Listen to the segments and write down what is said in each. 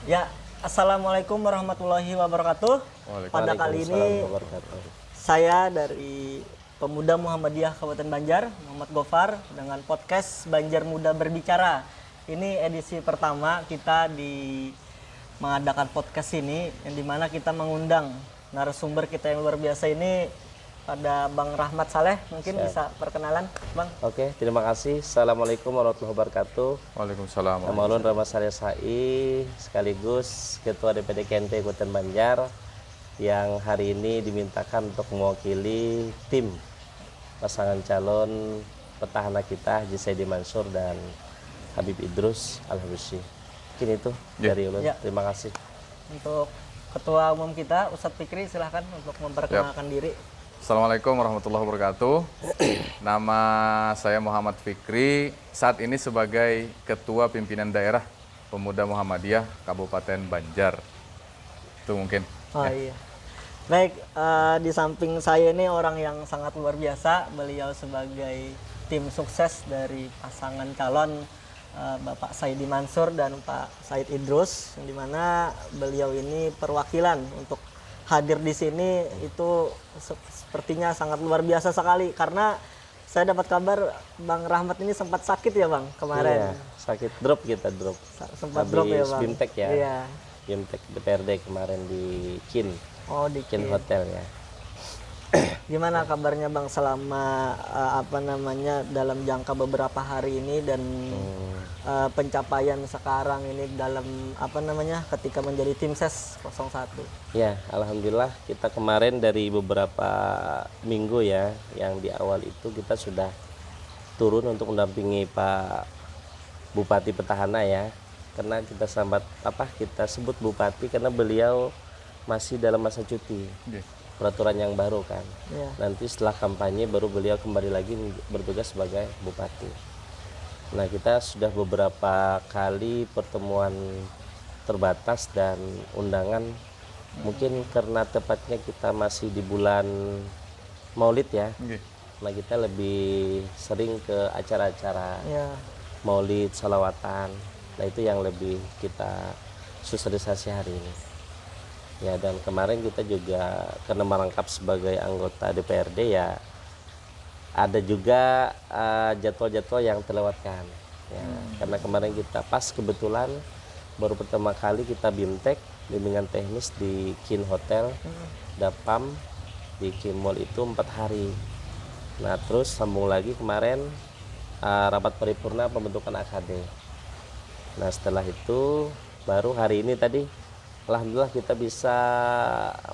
Ya, Assalamualaikum warahmatullahi wabarakatuh. Pada kali ini saya dari Pemuda Muhammadiyah Kabupaten Banjar, Muhammad Gofar, dengan podcast Banjar Muda Berbicara. Ini edisi pertama kita mengadakan podcast ini, yang dimana kita mengundang narasumber kita yang luar biasa ini, pada Bang Rahmat Saleh. Mungkin bisa perkenalan, Bang. Oke, terima kasih. Assalamualaikum warahmatullahi wabarakatuh. Waalaikumsalam. Nama ulun Rahmat Saleh SHI, sekaligus Ketua DPD KNP Kabupaten Banjar, yang hari ini dimintakan untuk mewakili tim pasangan calon petahana kita Haji Saidi Mansur dan Habib Idrus Al-Habsyi. Mungkin itu dari ulun. Terima kasih. Untuk Ketua Umum kita, Ustadz Fikri, silahkan untuk memperkenalkan diri. Assalamualaikum warahmatullahi wabarakatuh. Nama saya Muhammad Fikri, saat ini sebagai Ketua Pimpinan Daerah Pemuda Muhammadiyah Kabupaten Banjar. Itu mungkin. Oh iya. Baik, di samping saya ini orang yang sangat luar biasa. Beliau sebagai tim sukses dari pasangan calon Bapak Saidi Mansur dan Pak Said Idrus, yang dimana beliau ini perwakilan untuk hadir di sini itu sepertinya sangat luar biasa sekali, karena saya dapat kabar Bang Rahmat ini sempat sakit ya Bang kemarin. Iya, sakit drop Sempat drop ya Bang. Bimtek ya. Iya. Bimtek DPRD kemarin di KIN. Oh, di KIN Hotel ya. Gimana kabarnya Bang selama dalam jangka beberapa hari ini, dan pencapaian sekarang ini dalam ketika menjadi tim ses 01? Ya, alhamdulillah kita kemarin dari beberapa minggu ya, yang di awal itu kita sudah turun untuk mendampingi Pak Bupati Petahana ya. Karena kita kita sebut Bupati karena beliau masih dalam masa cuti. Peraturan yang baru kan. Nanti setelah kampanye baru beliau kembali lagi bertugas sebagai Bupati. Nah, kita sudah beberapa kali pertemuan terbatas dan undangan. Mungkin karena tepatnya kita masih di bulan Maulid ya. Nah, kita lebih sering ke acara-acara Maulid, salawatan. Nah, itu yang lebih kita sosialisasi hari ini. Ya, dan kemarin kita juga karena merangkap sebagai anggota DPRD ya, ada juga jadwal-jadwal yang terlewatkan ya. Karena kemarin kita pas kebetulan baru pertama kali kita BIMTEK, bimbingan teknis di KIN Hotel, Dapam di KIN Mall itu 4 hari. Nah, terus sambung lagi kemarin rapat paripurna pembentukan AKD. Nah, setelah itu baru hari ini tadi alhamdulillah kita bisa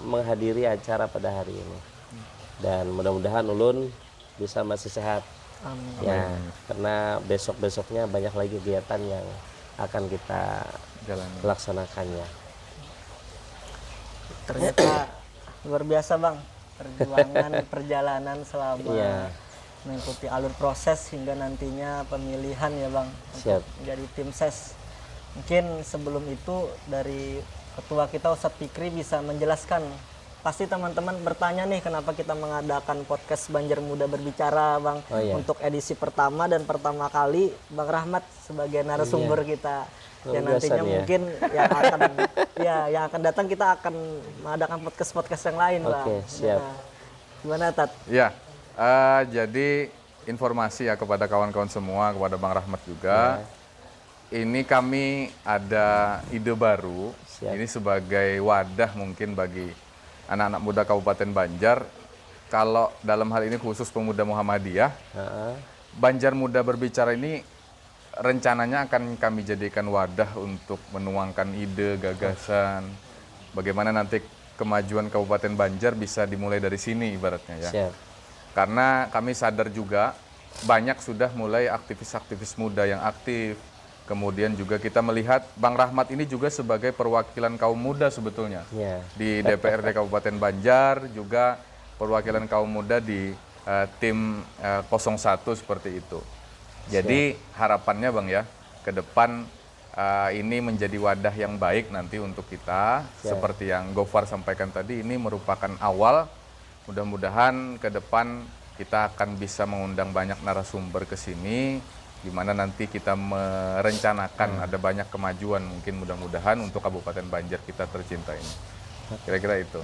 menghadiri acara pada hari ini. Dan mudah-mudahan ulun bisa masih sehat. Amin. Ya, karena besok-besoknya banyak lagi kegiatan yang akan kita laksanakannya. Ternyata luar biasa Bang, perjalanan selama mengikuti alur proses hingga nantinya pemilihan ya Bang. Siap. Untuk menjadi tim ses. Mungkin sebelum itu dari Ketua kita Ustadz Fikri bisa menjelaskan. Pasti teman-teman bertanya nih, kenapa kita mengadakan podcast Banjar Muda Berbicara Bang. Untuk edisi pertama dan pertama kali Bang Rahmat sebagai narasumber kita. Yang nantinya mungkin yang akan datang kita akan mengadakan podcast yang lain Bang. Oke, siap. Nah, gimana Tat? Ya, jadi informasi ya kepada kawan-kawan semua, kepada Bang Rahmat juga. Ini kami ada ide baru. Ini sebagai wadah mungkin bagi anak-anak muda Kabupaten Banjar. Kalau dalam hal ini khusus Pemuda Muhammadiyah, Banjar Muda Berbicara ini rencananya akan kami jadikan wadah untuk menuangkan ide, gagasan, bagaimana nanti kemajuan Kabupaten Banjar bisa dimulai dari sini ibaratnya ya. Siap. Karena kami sadar juga banyak sudah mulai aktivis-aktivis muda yang aktif. Kemudian juga kita melihat Bang Rahmat ini juga sebagai perwakilan kaum muda sebetulnya. Di DPRD Kabupaten Banjar, juga perwakilan kaum muda di tim 01 seperti itu. Jadi harapannya Bang ya, ke depan ini menjadi wadah yang baik nanti untuk kita. Seperti yang Gofar sampaikan tadi, ini merupakan awal. Mudah-mudahan ke depan kita akan bisa mengundang banyak narasumber ke sini Gimana nanti kita merencanakan ada banyak kemajuan mungkin mudah-mudahan untuk Kabupaten Banjar kita tercinta ini. Kira-kira itu.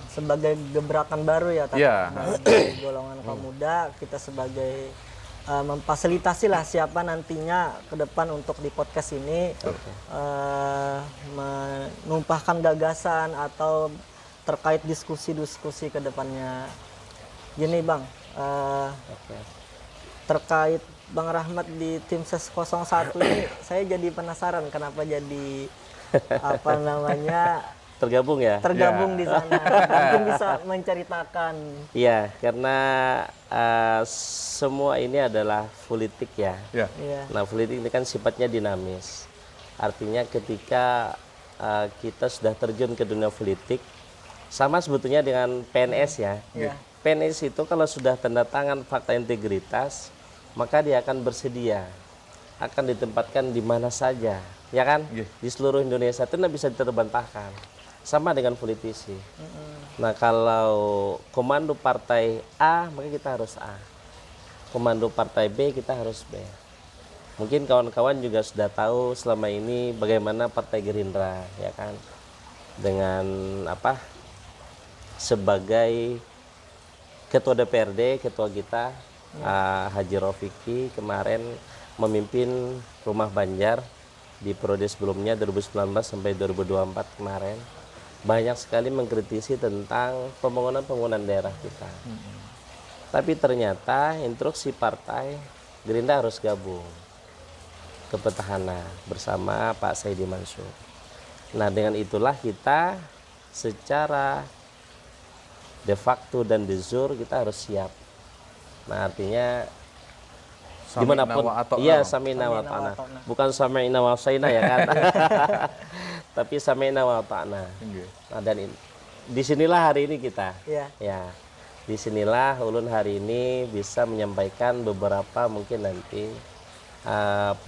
Sebagai gebrakan baru ya, tapi Iya. dari golongan kaum muda kita sebagai memfasilitasi lah siapa nantinya ke depan untuk di podcast ini menumpahkan gagasan atau terkait diskusi-diskusi ke depannya. Gini Bang, terkait Bang Rahmat di tim SES 01 ini saya jadi penasaran kenapa jadi apa namanya Tergabung ya? tergabung di sana. Mungkin bisa menceritakan. Iya, karena semua ini adalah politik ya. Ya. Iya. Nah, politik ini kan sifatnya dinamis. Artinya ketika kita sudah terjun ke dunia politik, sama sebetulnya dengan PNS ya. Iya. PNS itu kalau sudah tanda tangan fakta integritas, maka dia akan bersedia, akan ditempatkan di mana saja, ya kan? Iya. Di seluruh Indonesia itu tidak bisa terbantahkan. Sama dengan politisi. Nah, kalau komando partai A, maka kita harus A. Komando partai B, kita harus B. Mungkin kawan-kawan juga sudah tahu selama ini bagaimana Partai Gerindra, ya kan? Dengan apa? Sebagai Ketua DPRD, Ketua kita, Haji Rofiki kemarin memimpin Rumah Banjar di periode sebelumnya 2019 sampai 2024 kemarin. Banyak sekali mengkritisi tentang pembangunan daerah kita. Tapi ternyata instruksi partai Gerindra harus gabung ke petahana bersama Pak Saidi Mansur. Nah, dengan itulah kita secara de facto dan de jure kita harus siap. Nah, artinya dimanapun, iya samina wa ta'na, bukan samina wa saina ya kan, tapi samina wa ta'na. Nah, dan disinilah hari ini kita, ya, disinilah ulun hari ini bisa menyampaikan beberapa mungkin nanti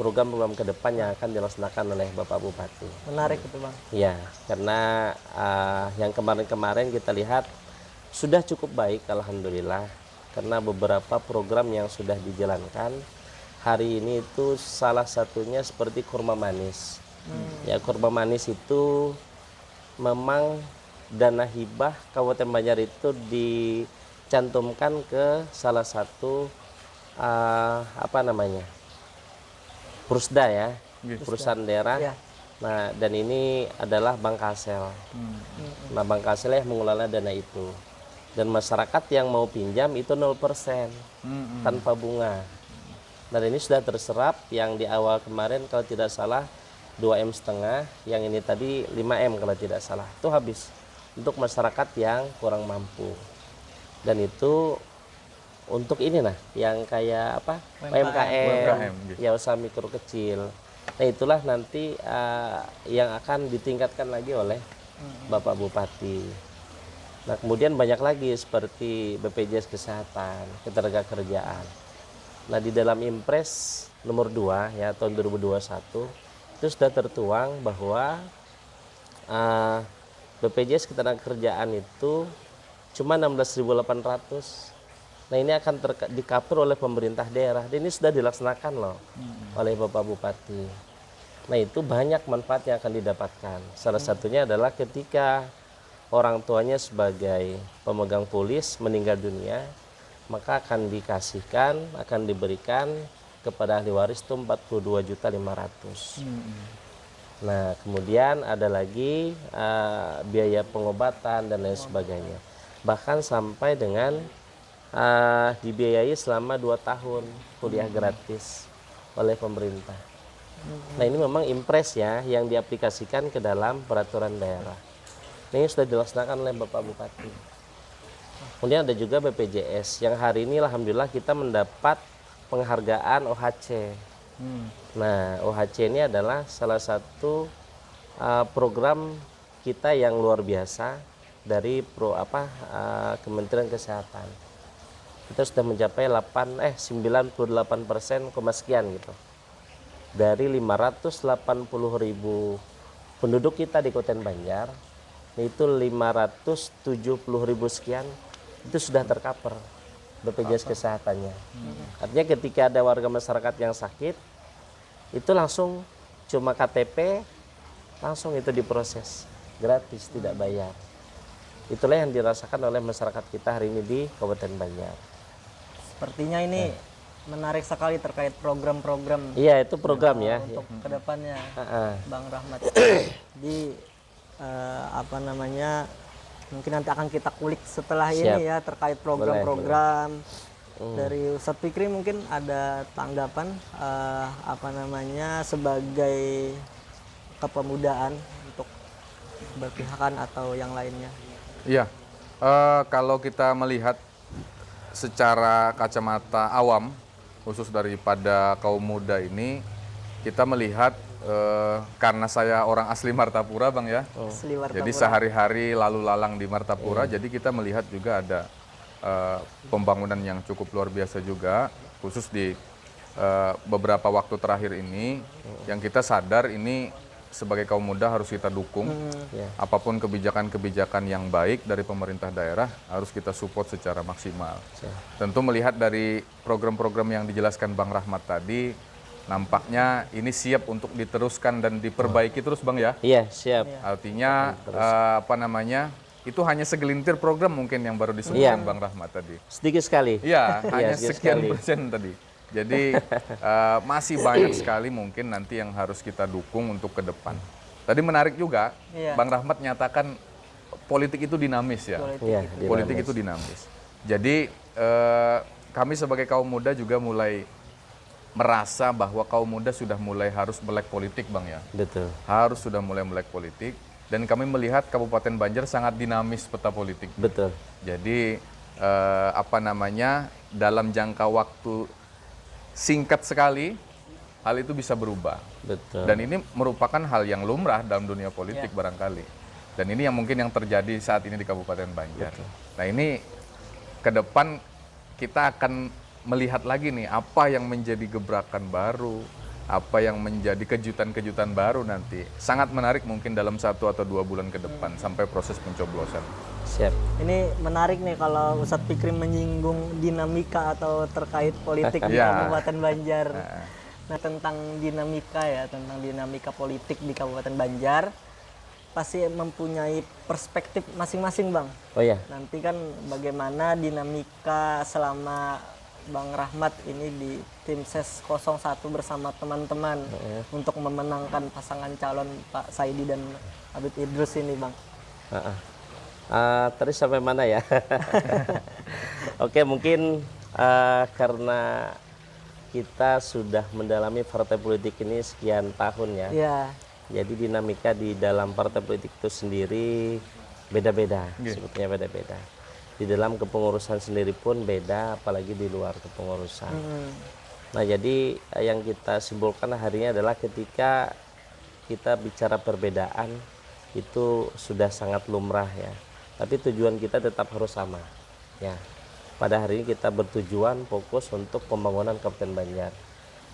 program-program ke depan yang akan dilaksanakan oleh Bapak Bupati. Menarik itu Bang. Ya, karena yang kemarin-kemarin kita lihat sudah cukup baik, alhamdulillah. Karena beberapa program yang sudah dijalankan hari ini itu salah satunya seperti kurma manis. Ya, kurma manis itu memang dana hibah Kabupaten Banjar itu dicantumkan ke salah satu apa namanya, Prusda ya, perusahaan daerah. Ya. Nah, dan ini adalah Bank Kasel. Nah, Bank Kasel yang mengelola dana itu. Dan masyarakat yang mau pinjam itu 0% tanpa bunga. Dan ini sudah terserap yang di awal kemarin kalau tidak salah 2,5 M, yang ini tadi 5 M kalau tidak salah. Itu habis untuk masyarakat yang kurang mampu. Dan itu untuk ini nah, yang kayak apa? UMKM, ya usaha mikro kecil. Nah, itulah nanti yang akan ditingkatkan lagi oleh Bapak Bupati. Nah, kemudian banyak lagi seperti BPJS Kesehatan, Ketenagakerjaan. Nah, di dalam Impres nomor 2 ya tahun 2021 itu sudah tertuang bahwa BPJS Ketenagakerjaan itu cuma 16.800. Nah, ini akan di-cover oleh pemerintah daerah. Dan ini sudah dilaksanakan loh oleh Bapak Bupati. Nah, itu banyak manfaat yang akan didapatkan. Salah satunya adalah ketika orang tuanya sebagai pemegang polis meninggal dunia, maka akan dikasihkan, akan diberikan kepada ahli waris itu 42.500.000. Nah, kemudian ada lagi biaya pengobatan dan lain sebagainya. Bahkan sampai dengan dibiayai selama 2 tahun kuliah gratis oleh pemerintah. Nah, ini memang impres ya yang diaplikasikan ke dalam peraturan daerah. Ini sudah dilaksanakan oleh Bapak Bupati. Kemudian ada juga BPJS yang hari ini alhamdulillah kita mendapat penghargaan OHC. Nah, OHC ini adalah salah satu program kita yang luar biasa dari Kementerian Kesehatan. Kita sudah mencapai 98% sekian gitu. Dari 580.000 penduduk kita di Kabupaten Banjar, itu 570.000 sekian itu sudah tercover BPJS kesehatannya. Artinya ketika ada warga masyarakat yang sakit, itu langsung cuma KTP, langsung itu diproses gratis, tidak bayar. Itulah yang dirasakan oleh masyarakat kita hari ini di Kabupaten Banjar. Sepertinya ini menarik sekali terkait program-program Iya, itu program ya. untuk kedepannya, Bang Rahmat. Di apa namanya? Mungkin nanti akan kita kulik setelah ini ya terkait program-program dari Ustadz Fikri. Mungkin ada tanggapan apa namanya sebagai kepemudaan untuk berpihakan atau yang lainnya. Iya, kalau kita melihat secara kacamata awam, khusus daripada kaum muda ini, kita melihat karena saya orang asli Martapura, Bang ya. Asli Martapura. Jadi sehari-hari lalu lalang di Martapura, jadi kita melihat juga ada pembangunan yang cukup luar biasa juga, khusus di beberapa waktu terakhir ini, yang kita sadar ini sebagai kaum muda harus kita dukung. Apapun kebijakan-kebijakan yang baik dari pemerintah daerah harus kita support secara maksimal. Tentu melihat dari program-program yang dijelaskan Bang Rahmat tadi, nampaknya ini siap untuk diteruskan dan diperbaiki terus, Bang ya. Iya, siap. Artinya apa namanya? Itu hanya segelintir program mungkin yang baru disebutkan Bang Rahmat tadi. Sedikit sekali. Iya, hanya sedikit sekian sekali. persen tadi. Jadi masih banyak sekali mungkin nanti yang harus kita dukung untuk ke depan. Tadi menarik juga, Bang Rahmat nyatakan politik itu dinamis ya. Politik itu dinamis. Jadi kami sebagai kaum muda juga mulai merasa bahwa kaum muda sudah mulai harus melek politik, Bang ya. Betul. Harus sudah mulai melek politik. Dan kami melihat Kabupaten Banjar sangat dinamis peta politik. Betul. Jadi apa namanya, dalam jangka waktu singkat sekali hal itu bisa berubah. Betul. Dan ini merupakan hal yang lumrah dalam dunia politik barangkali. Dan ini yang mungkin yang terjadi saat ini di Kabupaten Banjar. Nah ini ke depan kita akan melihat lagi nih apa yang menjadi gebrakan baru, apa yang menjadi kejutan-kejutan baru nanti. Sangat menarik mungkin dalam 1 atau 2 bulan ke depan sampai proses pencoblosan. Siap. Ini menarik nih kalau Ustadz Fikri menyinggung dinamika atau terkait politik di Kabupaten Banjar. Nah, tentang dinamika ya, tentang dinamika politik di Kabupaten Banjar pasti mempunyai perspektif masing-masing, Bang. Oh ya. Nanti kan bagaimana dinamika selama Bang Rahmat ini di tim SES 01 bersama teman-teman untuk memenangkan pasangan calon Pak Saidi dan Habib Idrus ini, Bang. Terus sampai mana ya? Oke, mungkin karena kita sudah mendalami partai politik ini sekian tahun ya. Iya. Jadi dinamika di dalam partai politik itu sendiri beda-beda, sebetulnya beda-beda. Di dalam kepengurusan sendiri pun beda, apalagi di luar kepengurusan. Nah, jadi yang kita simpulkan hari ini adalah ketika kita bicara perbedaan itu sudah sangat lumrah ya. Tapi tujuan kita tetap harus sama. Ya. Pada hari ini kita bertujuan fokus untuk pembangunan Kabupaten Banjar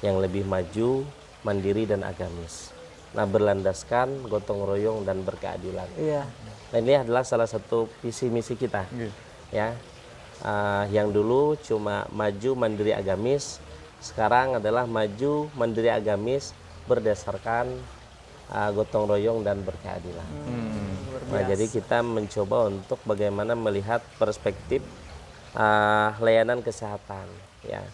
yang lebih maju, mandiri dan agamis. Nah, berlandaskan gotong royong dan berkeadilan. Iya. Nah, ini adalah salah satu visi misi kita. Ya, yang dulu cuma maju mandiri agamis, sekarang adalah maju mandiri agamis berdasarkan gotong royong dan berkeadilan. Nah, jadi kita mencoba untuk bagaimana melihat perspektif layanan kesehatan. Ya,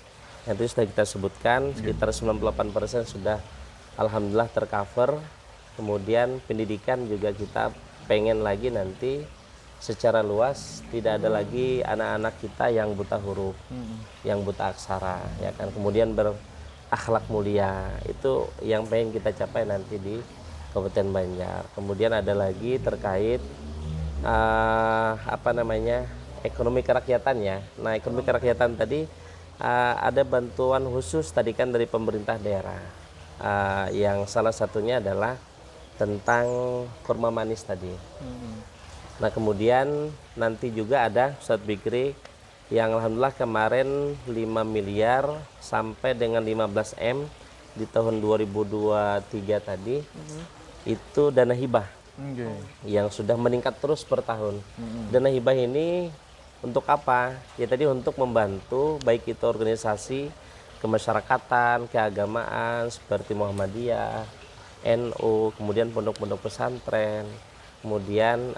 yang itu sudah kita sebutkan sekitar 98% sudah alhamdulillah tercover. Kemudian pendidikan juga kita pengen lagi nanti secara luas tidak ada lagi anak-anak kita yang buta huruf, yang buta aksara, ya kan. Kemudian berakhlak mulia, itu yang pengen kita capai nanti di Kabupaten Banjar. Kemudian ada lagi terkait apa namanya, ekonomi kerakyatan ya. Nah, ekonomi kerakyatan tadi ada bantuan khusus tadi kan dari pemerintah daerah, yang salah satunya adalah tentang kurma manis tadi. Nah, kemudian nanti juga ada Ustadz Fikri yang alhamdulillah kemarin 5 miliar sampai dengan 15 M di tahun 2023 tadi itu dana hibah yang sudah meningkat terus per tahun. Dana hibah ini Untuk apa? Ya tadi untuk membantu baik itu organisasi kemasyarakatan, keagamaan seperti Muhammadiyah, NU, kemudian pondok-pondok pesantren, kemudian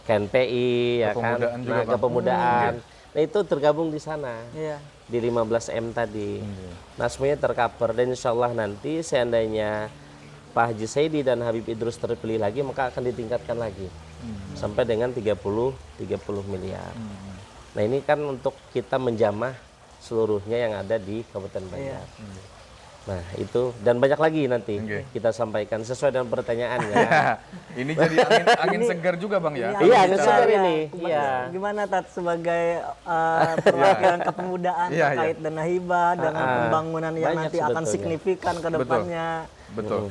KNPI, ya kan, Kepemudaan juga, nah Bang. kepemudaan. Nah itu tergabung di sana Iya. di 15M tadi. Nah semuanya tercover dan insya Allah nanti seandainya Pak Haji Saidi dan Habib Idrus terpilih lagi maka akan ditingkatkan lagi sampai dengan 30 miliar. Nah ini kan untuk kita menjamah seluruhnya yang ada di Kabupaten Banjar. Nah itu dan banyak lagi nanti kita sampaikan sesuai dengan pertanyaan ya. Ini jadi angin segar juga Bang ya. Iya, Angin segar segar ya. ini. Iya. Gimana Tat sebagai perwakilan kepemudaan Iya, terkait dana hibah dengan pembangunan yang Banyak nanti akan sebetulnya. signifikan ke depannya. Betul.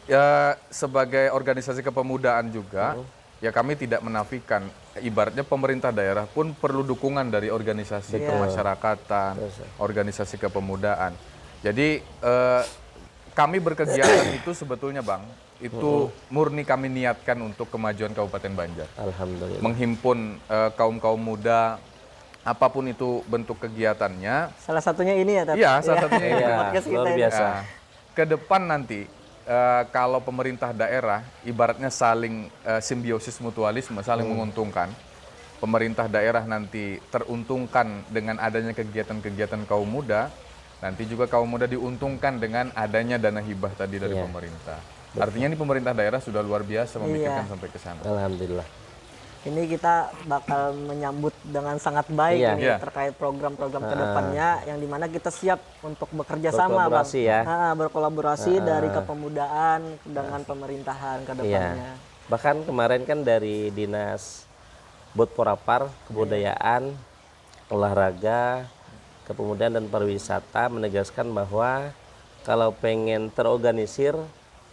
Ya sebagai organisasi kepemudaan juga, ya kami tidak menafikan. Ibaratnya pemerintah daerah pun perlu dukungan dari organisasi kemasyarakatan, organisasi kepemudaan. Jadi kami berkegiatan itu sebetulnya Bang, itu murni kami niatkan untuk kemajuan Kabupaten Banjar. Alhamdulillah. Menghimpun kaum-kaum muda, apapun itu bentuk kegiatannya. Salah satunya ini ya Tat. Iya, salah satunya ini. Iya, Podcast kita luar ini. biasa. Nah, ke depan nanti kalau pemerintah daerah ibaratnya saling simbiosis mutualisme, saling menguntungkan. Pemerintah daerah nanti teruntungkan dengan adanya kegiatan-kegiatan kaum muda, nanti juga kaum muda diuntungkan dengan adanya dana hibah tadi dari pemerintah. Artinya ini pemerintah daerah sudah luar biasa memikirkan sampai ke sana. Alhamdulillah. Ini kita bakal menyambut dengan sangat baik Iya. ini Iya. terkait program-program kedepannya yang dimana kita siap untuk bekerja sama Bang. Berkolaborasi ya. Berkolaborasi dari kepemudaan dengan pemerintahan Iya. kedepannya. Bahkan kemarin kan dari Dinas Botporapar, Kebudayaan, Olahraga, Kepemudaan dan Pariwisata menegaskan bahwa kalau pengen terorganisir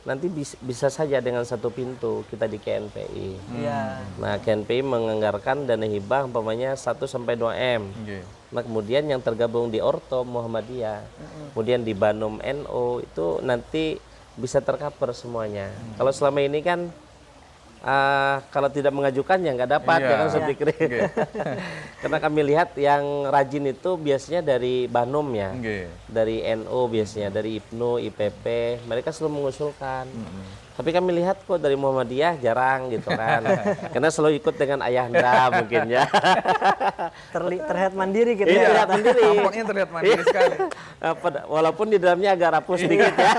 nanti bisa saja dengan satu pintu kita di KNPI. Iya. Nah, KNPI menganggarkan dana hibah umpamanya 1 sampai 2 M. Oke. Nah, kemudian yang tergabung di Orto Muhammadiyah, kemudian di Banom NU itu nanti bisa tercover semuanya. Kalau selama ini kan kalau tidak mengajukan ya nggak dapat Iya. ya kan saya pikir. Karena kami lihat yang rajin itu biasanya dari Banom ya, Oke. dari NU biasanya, dari IPNU, IPP, mereka selalu mengusulkan. Tapi kami lihat kok dari Muhammadiyah jarang gitu kan, karena selalu ikut dengan ayahanda mungkin ya. Terlihat mandiri gitu Iya, ya. tampaknya terlihat mandiri sekali. Walaupun di dalamnya agak rapuh sedikit ya.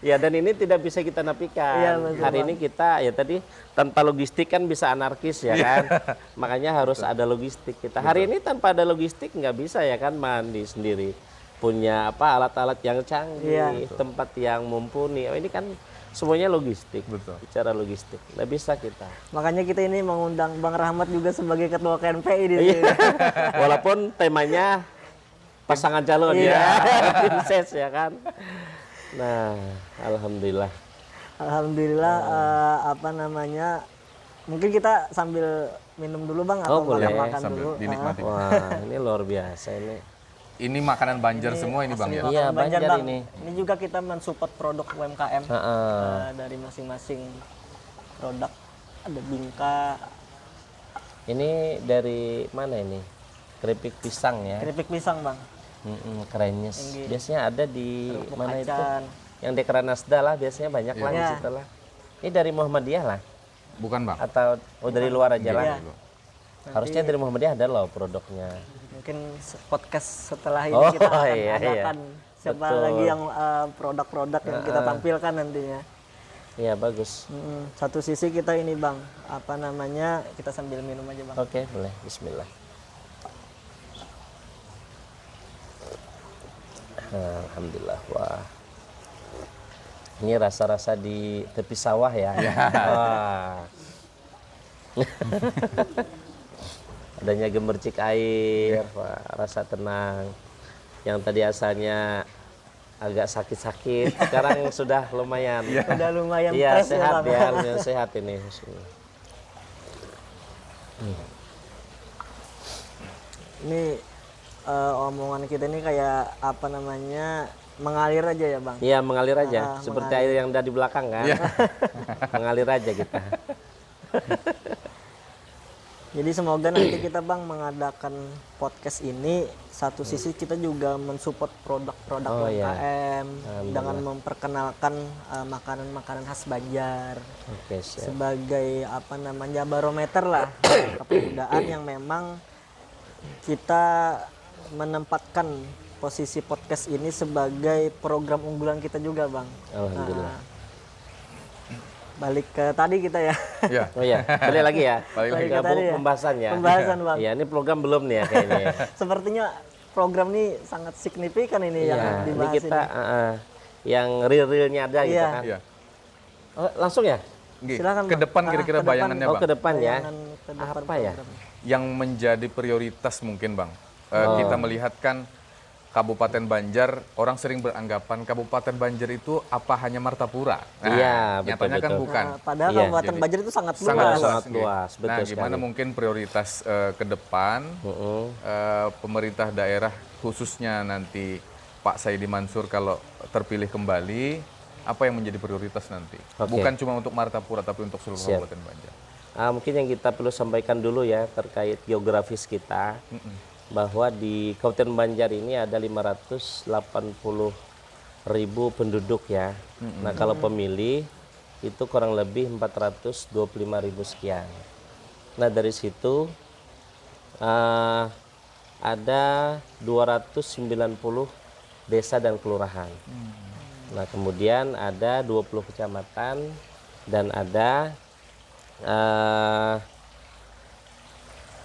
Ya dan ini tidak bisa kita nafikan. Iya, betul, Hari ini kita ya tadi tanpa logistik kan bisa anarkis ya kan. Makanya harus ada logistik kita. Hari ini tanpa ada logistik nggak bisa ya kan mandi sendiri. Punya alat-alat yang canggih, tempat yang mumpuni. Oh, ini kan semuanya logistik. Betul. Bicara logistik. Nggak bisa kita. Makanya kita ini mengundang Bang Rahmat juga sebagai ketua KNPI di sini. Walaupun temanya pasangan calon ya. Princess ya kan. Nah, alhamdulillah. Alhamdulillah mungkin kita sambil minum dulu Bang atau boleh. makan Sambil dulu. dinikmati. Wah, ini luar biasa ini. Ini makanan Banjar semua ini Bang ya. Iya, Banjar, Banjar Bang. ini. Ini juga kita mensupport produk UMKM dari masing-masing produk. Ada bingka, Ini dari mana ini? Keripik pisang ya. keripik pisang Bang. Kerennya. Biasanya ada di Kerupuk mana itu? acan. Yang di Keranasda lah biasanya banyak lah di Iya. situ lah. Ini dari Muhammadiyah lah Bukan Bang. atau dari luar aja lah. Iya. Harusnya dari Muhammadiyah ada loh produknya. Mungkin podcast setelah ini Oh, kita akan iya, adakan siapa Betul. lagi yang produk-produk yang kita tampilkan nantinya. Iya, bagus. Satu sisi kita ini Bang, kita sambil minum aja Bang. Oke, boleh. Bismillah. Alhamdulillah. Wah. Ini rasa-rasa di tepi sawah ya. Wah. Adanya gemercik air, wah, rasa tenang. Yang tadi asalnya agak sakit-sakit, sekarang sudah lumayan. Udah lumayan Iya, fresh ya sehat Bang. ya, lumayan sehat ini. Ini omongan kita ini kayak mengalir aja ya Bang. Iya, mengalir aja. Seperti air yang ada di belakang kan. Mengalir aja kita. Jadi semoga nanti kita Bang mengadakan podcast ini, satu sisi kita juga mensupport produk-produk UMKM dengan memperkenalkan makanan-makanan khas Banjar Oke, siap. sebagai apa namanya barometer lah kepemudaan yang memang kita menempatkan posisi podcast ini sebagai program unggulan kita juga Bang. Alhamdulillah. Balik ke tadi kita ya. Ya. Oh iya, balik lagi ya. Balik lagi. Ke tadi ya. pembahasannya. Pembahasan Bang. Iya, ini program belum nih ya kayaknya. Sepertinya program ini sangat signifikan ini yang Iya, ini dibahas kita yang real-realnya ada gitu Iya. kan. Iya. Oh, langsung ya? Oke, Silakan, ke Bang. depan kira-kira ke depan. bayangannya Oh, Bang. ke depan ya. Bayangan ke depan Apa ya? program. Yang menjadi prioritas mungkin Bang. Kita melihat kan Kabupaten Banjar, orang sering beranggapan Kabupaten Banjar itu apa hanya Martapura. Nah, Iya, nyatanya kan betul-betul. bukan. Nah, padahal Iya. Kabupaten Banjar itu sangat luas. Sangat Oke. luas, betul Nah, gimana sekali. mungkin prioritas ke depan pemerintah daerah khususnya nanti Pak Saidi Mansur kalau terpilih kembali, apa yang menjadi prioritas nanti? Oke. Bukan cuma untuk Martapura tapi untuk seluruh Siap. Kabupaten Banjar. Mungkin yang kita perlu sampaikan dulu ya terkait geografis kita, bahwa di Kabupaten Banjar ini ada 580.000 penduduk ya. Nah kalau pemilih itu kurang lebih 425.000 sekian. Nah dari situ ada 290 desa dan kelurahan. Nah kemudian ada 20 kecamatan dan ada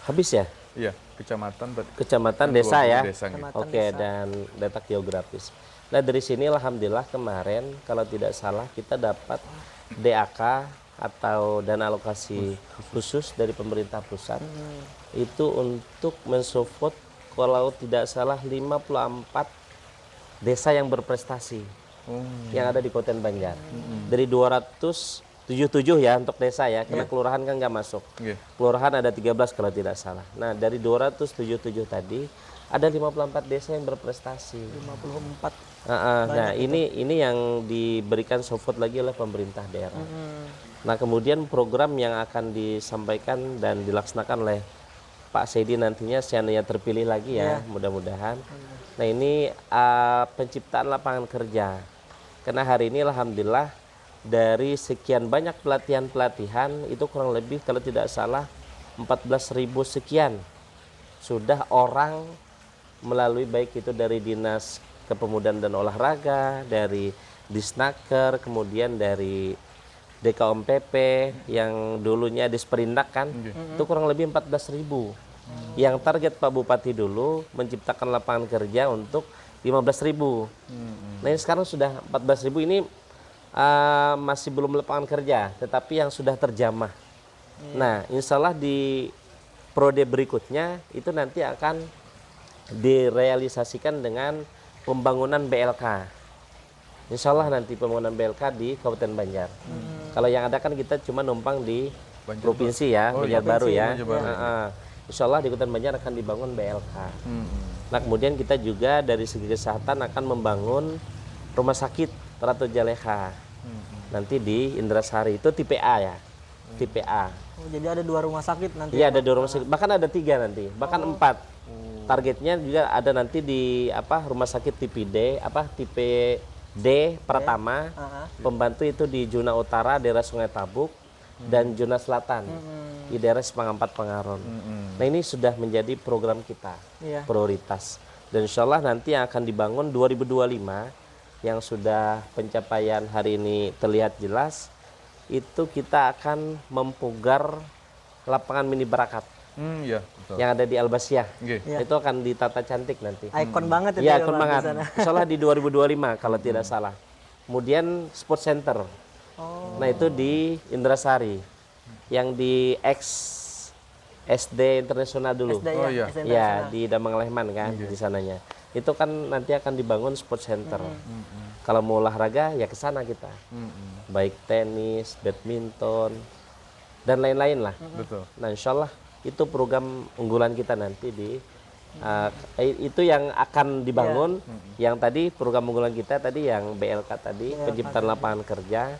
habis ya Iya, kecamatan kecamatan 20 desa ya. desa, gitu. Kecamatan Oke, desa. dan letak geografis. Nah dari sini alhamdulillah kemarin kalau tidak salah kita dapat DAK atau dana alokasi khusus dari pemerintah pusat itu untuk mensupport kalau tidak salah 54 desa yang berprestasi yang ada di Kabupaten Banjar. Dari 277 ya untuk desa ya, karena kelurahan kan nggak masuk. Iya. Kelurahan ada 13 kalau tidak salah. Nah dari 277 tadi ada 54 desa yang berprestasi. 54. Nah ini yang diberikan support lagi oleh pemerintah daerah. Nah kemudian program yang akan disampaikan dan dilaksanakan oleh Pak Saidi nantinya seandainya terpilih lagi ya, mudah-mudahan. Nah ini penciptaan lapangan kerja. Karena hari ini alhamdulillah dari sekian banyak pelatihan-pelatihan itu kurang lebih kalau tidak salah 14.000 sekian sudah orang melalui baik itu dari Dinas Kepemudaan dan Olahraga, dari Disnaker, kemudian dari DKMPP yang dulunya Disperindak kan, itu kurang lebih 14.000. Yang target Pak Bupati dulu menciptakan lapangan kerja untuk 15.000. Nah ini sekarang sudah 14.000 ini masih belum lapangan kerja, tetapi yang sudah terjamah. Nah insya Allah di prode berikutnya itu nanti akan direalisasikan dengan pembangunan BLK. Insya Allah nanti pembangunan BLK di Kabupaten Banjar. Kalau yang ada kan kita cuma numpang di Banjar provinsi ya, Banjar Baru ya. Banjar Baru. Insya Allah di Kabupaten Banjar akan dibangun BLK. Nah kemudian kita juga dari segi kesehatan akan membangun rumah sakit Ratu Jaleha. Nanti di Indrasari itu tipe A ya, tipe A. Oh, jadi ada 2 rumah sakit nanti. Iya ada 2 rumah sakit, bahkan ada 3 nanti, bahkan 4. Targetnya juga ada nanti di rumah sakit tipe D, tipe D Pratama, pembantu itu di Juna Utara, daerah Sungai Tabuk, dan Juna Selatan di daerah Sepangampat Pengaron. Nah ini sudah menjadi program kita, prioritas. Dan insya Allah nanti yang akan dibangun 2025 yang sudah pencapaian hari ini terlihat jelas, itu kita akan mempugar lapangan mini Barakat Iya, betul. yang ada di Albasyah. Oke. Itu akan ditata cantik nanti. Ikon banget itu Iya, ya, ikon Bang, di banget. sana. Insya Allah di 2025 kalau tidak salah. Kemudian Sport Center. Nah itu di Indrasari, yang di ex SD Internasional dulu. SD Oh, ya, iya. SD Ya Internasional. di Damang Lehman kan di sananya. Itu kan nanti akan dibangun Sport Center. Kalau mau olahraga ya ke sana kita. Baik tenis, badminton, dan lain-lain lah. Betul. Nah insya Allah itu program unggulan kita nanti di itu yang akan dibangun. Yang tadi program unggulan kita tadi yang BLK tadi, penciptaan lapangan kerja.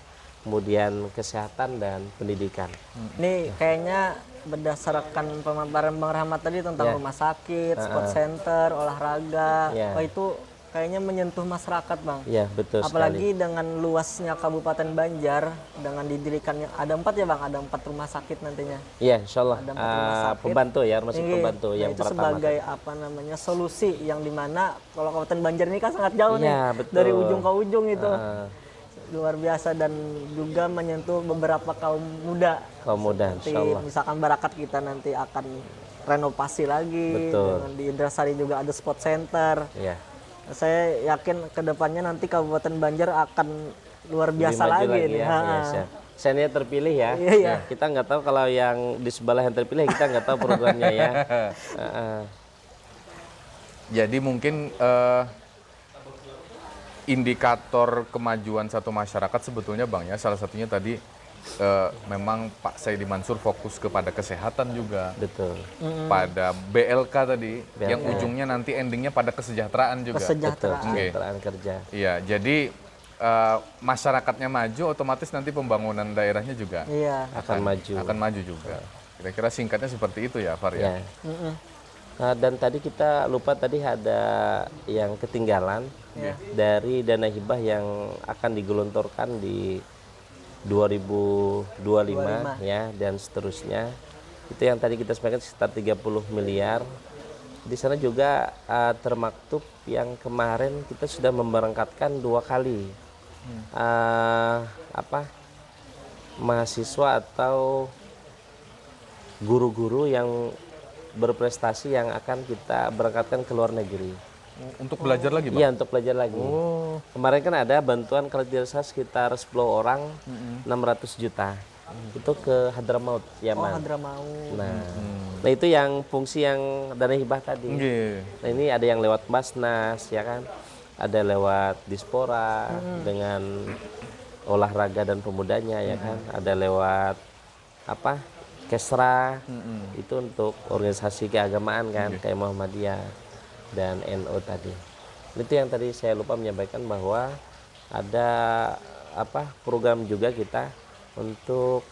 kemudian kesehatan dan pendidikan. Ini kayaknya berdasarkan pemaparan Bang Rahmat tadi tentang rumah sakit, sport center, olahraga. Ya. Oh, itu kayaknya menyentuh masyarakat, Bang. Ya, betul Apalagi sekali. dengan luasnya Kabupaten Banjar, dengan didirikannya ada 4 ya, Bang, ada 4 rumah sakit nantinya. Iya, insya Allah. Ada 4 rumah sakit. Pembantu ya, rumah sakit Iya. pembantu Nah, yang itu pertama. sebagai apa namanya solusi yang dimana kalau Kabupaten Banjar ini kan sangat jauh nih, Iya, betul. dari ujung ke ujung itu. Ah, Luar biasa dan juga menyentuh beberapa kaum muda. kaum muda, Seperti insya Allah. misalkan Barakat kita nanti akan renovasi lagi. Betul. Dengan di Indrasari juga ada sport center. Iya. Saya yakin kedepannya nanti Kabupaten Banjar akan luar Lebih biasa maju lagi nih. ya. Ha. Iya, siap. Senior terpilih ya. Iya, iya. Kita nggak tahu kalau yang di sebelah yang terpilih, kita nggak tahu programnya ya. Jadi mungkin indikator kemajuan satu masyarakat sebetulnya Bang ya, salah satunya tadi memang Pak Saidi Mansur fokus kepada kesehatan juga, Betul. pada BLK tadi, yang ujungnya nanti endingnya pada kesejahteraan juga. Betul. Kesejahteraan. Kesejahteraan kerja. Iya, jadi masyarakatnya maju, otomatis nanti pembangunan daerahnya juga Iya. Akan maju. akan maju juga. Kira-kira singkatnya seperti itu ya, Far Ya. ya. Dan tadi kita lupa tadi ada yang ketinggalan dari dana hibah yang akan digelontorkan di 2025 ya dan seterusnya. Itu yang tadi kita sampaikan sekitar 30 miliar. Di sana juga termaktub yang kemarin kita sudah memberangkatkan 2 kali mahasiswa atau guru-guru yang berprestasi yang akan kita berangkatkan ke luar negeri. Untuk belajar lagi, Bang? Iya, untuk belajar lagi. Kemarin kan ada bantuan kalau tidak salah sekitar 10 orang 600 juta. Itu ke Hadramaut, Oh, Yaman. Hadramaut. Nah, itu yang fungsi yang dana hibah tadi. Nggih. Nah, ini ada yang lewat Basnas ya kan. Ada lewat Dispora dengan olahraga dan pemudanya ya kan. Ada lewat Kesra, itu untuk organisasi keagamaan kan, kayak Muhammadiyah dan NU tadi. Itu yang tadi saya lupa menyampaikan bahwa ada program juga kita untuk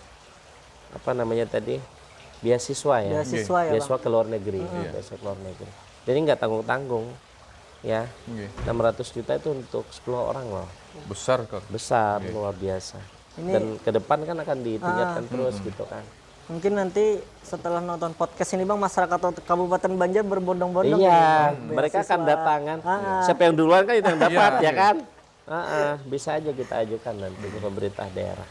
beasiswa ya, Beasiswa ya, beasiswa ke luar negeri, beasiswa ke luar negeri. Jadi nggak tanggung-tanggung ya, Nggih. 600 juta itu untuk 10 orang loh, Besar kok. besar luar biasa. Dan ke depan kan akan ditingkatkan terus gitu kan. Mungkin nanti setelah nonton podcast ini, Bang, masyarakat Kabupaten Banjar berbondong-bondong. Iya, nih, mereka akan beasiswa. datangan. Siapa yang duluan kan itu yang dapat ya kan? Bisa aja kita ajukan nanti ke pemerintah daerah.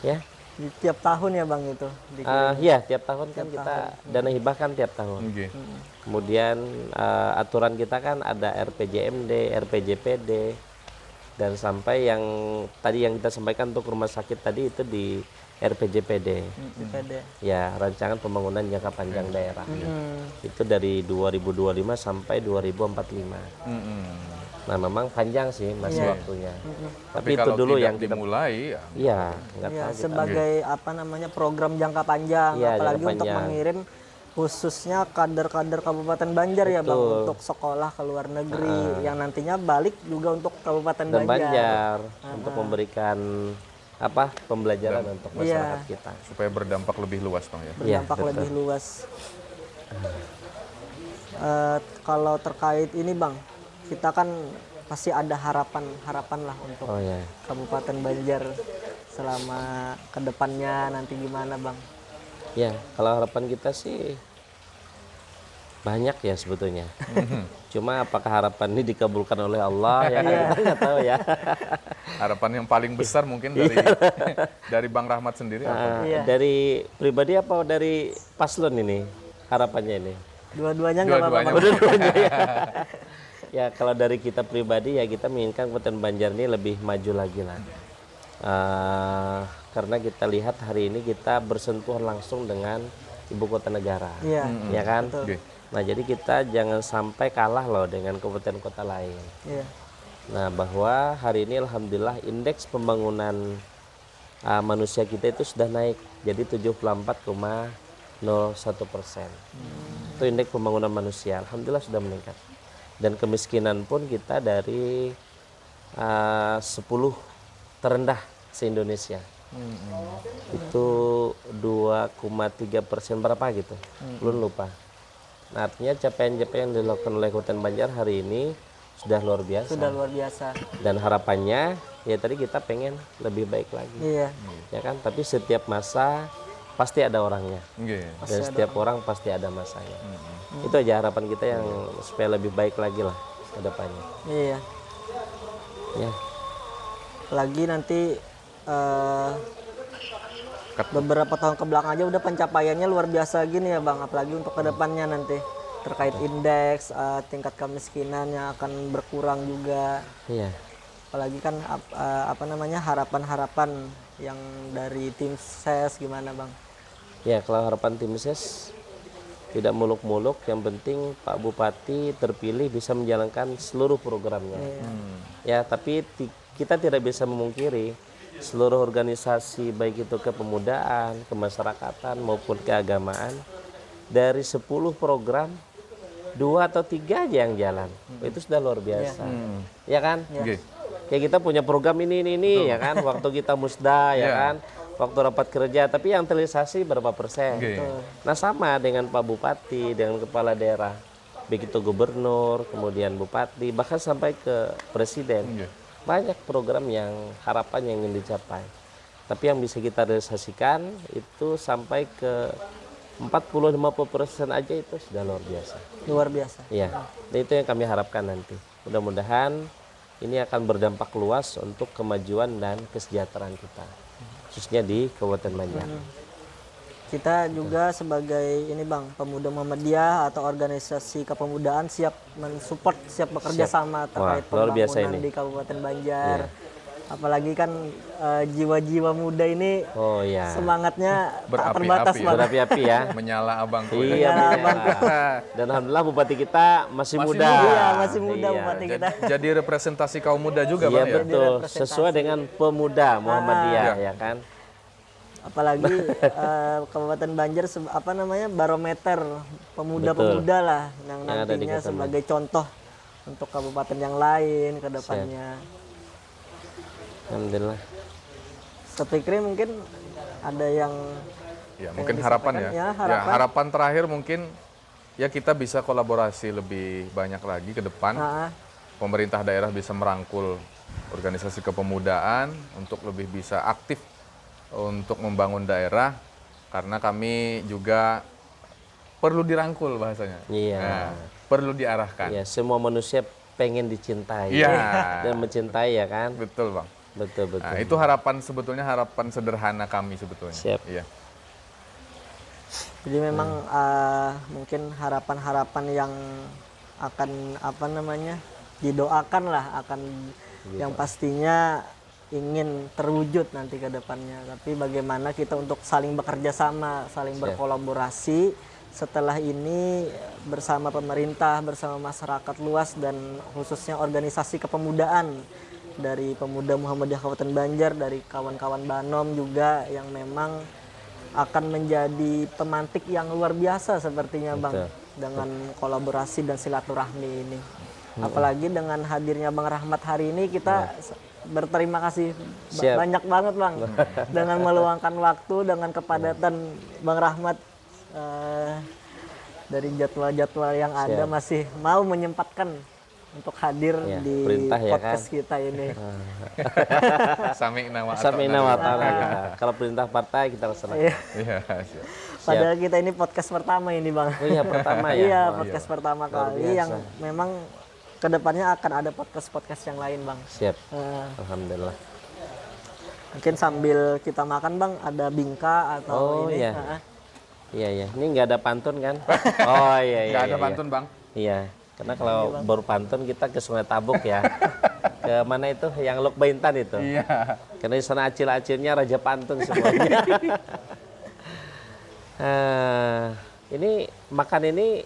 Ya, Di tiap tahun ya, Bang, itu. iya tiap tahun kan kita dana hibah kan tiap tahun. Nggih. Kemudian aturan kita kan ada RPJMD, RPJPD, dan sampai yang tadi yang kita sampaikan untuk rumah sakit tadi itu di RPJPD. DPD. Ya, rancangan pembangunan jangka panjang daerah. Itu dari 2025 sampai 2045. Nah, memang panjang sih masih waktunya. Tapi itu kalau dulu tidak yang kita dimulai, ya, iya, nggak Ya, tahu kita. sebagai program jangka panjang, Iya, apalagi jangka untuk panjang. mengirim khususnya kader-kader Kabupaten Banjar ya, Bang, untuk sekolah ke luar negeri yang nantinya balik juga untuk Kabupaten dan Banjar. Banjar untuk memberikan pembelajaran untuk masyarakat kita. supaya berdampak lebih luas, Bang ya. Iya, Berdampak betul. lebih luas. Kalau terkait ini, Bang, kita kan pasti ada harapan lah untuk Oh ya. Kabupaten Banjar selama kedepannya nanti gimana, Bang? Ya, kalau harapan kita sih banyak ya sebetulnya. Cuma apakah harapan ini dikabulkan oleh Allah ya kan kita nggak tahu ya. Harapan yang paling besar mungkin dari Bang Rahmat sendiri apa? Dari pribadi apa dari paslon ini harapannya ini? Dua-duanya nggak apa-apa, Bang. Dua-duanya. Ya kalau dari kita pribadi ya kita menginginkan Kabupaten Banjar ini lebih maju lagi lah. Karena kita lihat hari ini kita bersentuhan langsung dengan ibu kota negara, Iya. ya kan? Oke. Nah jadi kita jangan sampai kalah loh dengan kabupaten kota lain. Iya. Nah bahwa hari ini alhamdulillah indeks pembangunan manusia kita itu sudah naik jadi 74,01%. Itu indeks pembangunan manusia, alhamdulillah sudah meningkat. Dan kemiskinan pun kita dari 10 terendah se-Indonesia. Itu 2,3% berapa gitu, belum lupa. Nah, artinya capaian-capaian yang dilakukan oleh Kabupaten Banjar hari ini sudah luar biasa. Sudah luar biasa. Dan harapannya ya tadi kita pengen lebih baik lagi. Iya. Ya kan, tapi setiap masa pasti ada orangnya. Nggih. Dan setiap orang pasti ada masanya. Itu aja harapan kita yang supaya lebih baik lagi lah ke depannya. Iya. Ya. Lagi nanti beberapa tahun ke belakang aja udah pencapaiannya luar biasa gini ya Bang, apalagi untuk kedepannya nanti terkait indeks tingkat kemiskinan yang akan berkurang juga. Iya. Apalagi kan apa namanya harapan-harapan yang dari tim SES gimana Bang? Ya, kalau harapan tim SES tidak muluk-muluk, yang penting Pak Bupati terpilih bisa menjalankan seluruh programnya. Ya, tapi kita tidak bisa memungkiri seluruh organisasi baik itu kepemudaan, kemasyarakatan maupun keagamaan, dari 10 program 2 atau 3 aja yang jalan. Itu sudah luar biasa. Ya kan? Nggih. Ya kita punya program ini ya kan, waktu kita musda ya kan, waktu rapat kerja, tapi yang terrealisasi berapa persen. Nah, sama dengan Pak Bupati, dengan kepala daerah, begitu gubernur, kemudian bupati, bahkan sampai ke presiden. Banyak program yang harapan yang ingin dicapai. Tapi yang bisa kita realisasikan itu sampai ke 40-50% aja, itu sudah luar biasa. Luar biasa. Iya, dan itu yang kami harapkan nanti. Mudah-mudahan ini akan berdampak luas untuk kemajuan dan kesejahteraan kita, khususnya di Kabupaten Banjar. Kita juga sebagai ini Bang, pemuda Muhammadiyah atau organisasi kepemudaan siap mensupport, siap bekerja sama terkait luar biasa pembangunan ini di Kabupaten Banjar. Apalagi kan jiwa-jiwa muda ini semangatnya tak terbatas Bang. Berapi-api ya. Menyala abangku. Iya, dan alhamdulillah bupati kita masih muda. Iya, masih muda bupati kita. Jadi representasi kaum muda juga Iya, Bang ya. betul. Sesuai dengan pemuda Muhammadiyah ya kan. Apalagi Kabupaten Banjar apa namanya barometer pemuda-pemuda lah yang nantinya sebagai contoh untuk kabupaten yang lain ke depannya. Alhamdulillah. Sepikri mungkin ada yang mungkin harapan ya. Harapan terakhir mungkin ya kita bisa kolaborasi lebih banyak lagi ke depan. Pemerintah daerah bisa merangkul organisasi kepemudaan untuk lebih bisa aktif untuk membangun daerah, karena kami juga perlu dirangkul bahasanya. Iya. Perlu diarahkan. Iya, semua manusia pengen dicintai dan mencintai ya kan. Betul Bang. Betul. Nah, itu harapan, sebetulnya harapan sederhana kami sebetulnya. Siap. Iya. Jadi memang mungkin harapan-harapan yang akan apa namanya didoakan lah, akan yang pastinya ingin terwujud nanti ke depannya. Tapi bagaimana kita untuk saling bekerja sama, saling berkolaborasi setelah ini bersama pemerintah, bersama masyarakat luas dan khususnya organisasi kepemudaan dari pemuda Muhammadiyah Kabupaten Banjar, dari kawan-kawan Banom juga yang memang akan menjadi pemantik yang luar biasa sepertinya Bang, dengan kolaborasi dan silaturahmi ini. Apalagi dengan hadirnya Bang Rahmat hari ini, kita berterima kasih banyak banget Bang dengan meluangkan waktu dengan kepadatan Bang Rahmat dari jadwal-jadwal yang ada masih mau menyempatkan untuk hadir di podcast kita ini. Sami'na wa ta'ala. Kalau perintah partai kita laksanakan. Padahal kita ini podcast pertama ini Bang. Oh iya, pertama ya. Iya, podcast pertama kali yang memang kedepannya akan ada podcast yang lain Bang. Siap. Alhamdulillah. Mungkin sambil kita makan Bang, ada bingka atau ini. Iya. Ini nggak ada pantun kan? Oh iya. Nggak ada pantun Bang. Iya. Karena kalau baru pantun kita ke Sungai Tabuk ya. Ke mana itu? Yang Lok Baintan itu. Iya. Karena di sana acil-acilnya raja pantun semuanya. Ini makan ini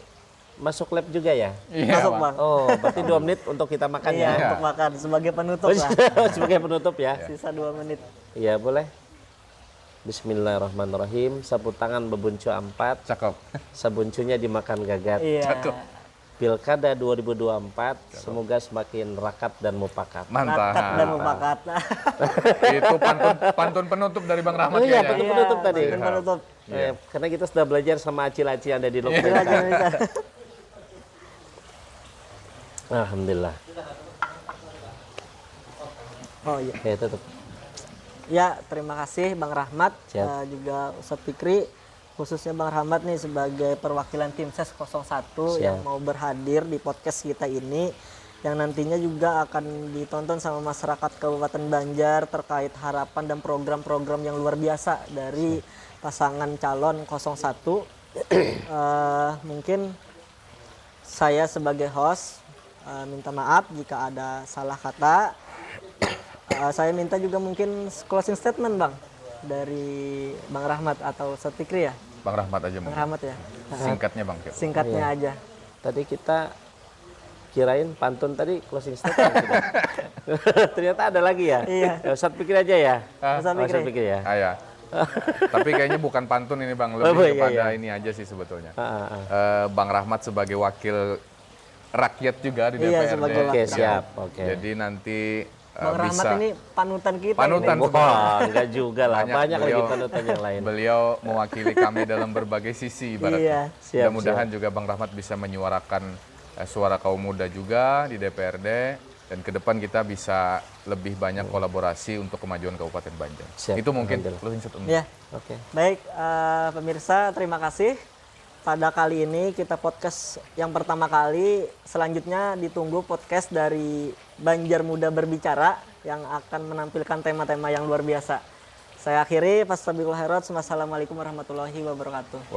masuk lab juga ya? Iya, masuk Bang. Oh, berarti 2 menit untuk kita makan ya? Iya, untuk makan sebagai penutup lah. Sebagai penutup ya? Sisa 2 menit. Iya, boleh. Bismillahirrahmanirrahim. Sapu tangan bebuncu 4. Cakep. Sabuncunya dimakan gagat. Iya. Cakep. Pilkada 2024 semoga semakin rakat dan mufakat. Mantap. Rakat dan mufakat. Itu pantun penutup dari Bang Rahmat Oh iya, kayaknya. pantun penutup tadi. Pantun penutup. Karena kita sudah belajar sama acil-acil yang ada di Iya, Lombok. bisa. Alhamdulillah. Oh iya. Oke, tutup. Ya, terima kasih Bang Rahmat, Siap. juga Ustadz Fikri, khususnya Bang Rahmat nih sebagai perwakilan tim SES 01 yang mau berhadir di podcast kita ini, yang nantinya juga akan ditonton sama masyarakat Kabupaten Banjar terkait harapan dan program-program yang luar biasa dari pasangan calon 01. Mungkin saya sebagai host minta maaf jika ada salah kata. Saya minta juga mungkin closing statement Bang dari Bang Rahmat atau Ustadz Fikri ya. Bang Rahmat aja Bang mungkin. Rahmat ya. Singkatnya Bang. Singkatnya aja. Tadi kita kirain pantun tadi closing statement sudah. Ternyata ada lagi ya. Iya. Ustadz Fikri aja ya. Ustadz Fikri. Ustadz Fikri ya. Ya. Tapi kayaknya bukan pantun ini Bang, lebih iya, kepada iya. ini aja sih sebetulnya. Ah. Bang Rahmat sebagai wakil rakyat juga di Iya, DPRD. sebagai Oke, wakil. siap. Oke. Jadi nanti Bang Rahmat bisa ini panutan kita. Panutan. ini. Wah, enggak juga lah. Banyak Banyak lagi beliau- panutan yang lain. beliau mewakili kami dalam berbagai sisi ibaratnya. Iya. Siap, Mudah-mudahan juga Bang Rahmat bisa menyuarakan suara kaum muda juga di DPRD, dan ke depan kita bisa lebih banyak kolaborasi untuk kemajuan Kabupaten Banjar. Siap, Itu mungkin alhamdulillah. closing statement. Ya. Oke. Baik, pemirsa, terima kasih. Pada kali ini kita podcast yang pertama kali, selanjutnya ditunggu podcast dari Banjar Muda Berbicara yang akan menampilkan tema-tema yang luar biasa. Saya akhiri, Fastabiqul Khairat. Wassalamualaikum warahmatullahi wabarakatuh.